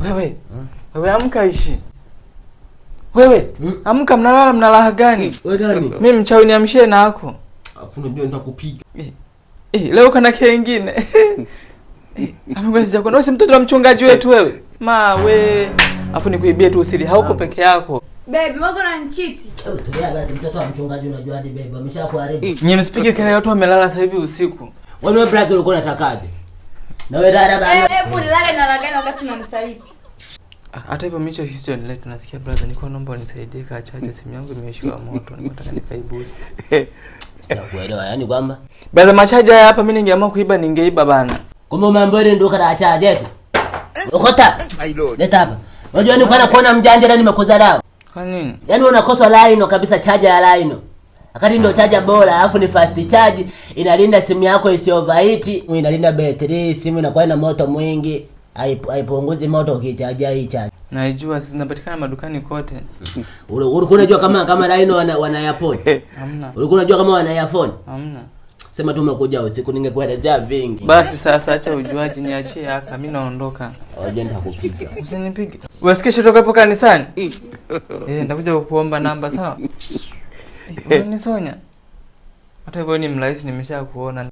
Wewe amka ishi. Wewe, amka mnalala gani? Wewe nani? Mimi mchawi niamshie na yako. Afu ndio nitakupiga. Leo kana kingine. Ameweza kwa nini mtoto wa mchungaji wetu wewe? We. Afu nikuibie tu usiri, hauko peke yako. Baby, wako unanichiti. Tulia basi, mtoto wa mchungaji unajua hadi baby ameshakuharibu. Nyinyi msipige kelele, watu wamelala sasa hivi usiku. Wewe brother ulikuwa unatakaje? Na wewe dada bana. Hebu nilale na lagani wakati unamsaliti. Hata hivyo micho sisi ndio tunasikia brother, niko naomba unisaidie ka charge simu yangu imeishiwa moto, nataka nikai boost. Sinakuelewa, yani kwamba brother machaja hapa mimi ningeamua kuiba ningeiba bana. Kumbe umeambia ndio kana charge yetu. Ukota. Leta hapa. Unajua ni kana kuona mjanja na nimekudharau. Kwa nini? Yaani unakosa line kabisa, charge ya line. Akati ndio charge bora, alafu ni fast charge, inalinda simu yako isi-overheat, inalinda battery, simu inakuwa ina moto mwingi, haipunguzi moto ukicharge hii charge. Naijua sisi zinapatikana madukani kote. Ulikuwa unajua kama line wana earphone? Hamna. Ulikuwa unajua kama wana earphone? Hamna. Sema tu umekuja usiku ningekuelezea vingi. Basi sasa acha ujuaji niachie hapa, mimi naondoka. Hoje nitakupiga. Usinipige. Wasikie shotoka hapo kanisani? Nitakuja kukuomba namba sawa? Unanisonya. Hata hivyo ni mlaisi nimeshakuona.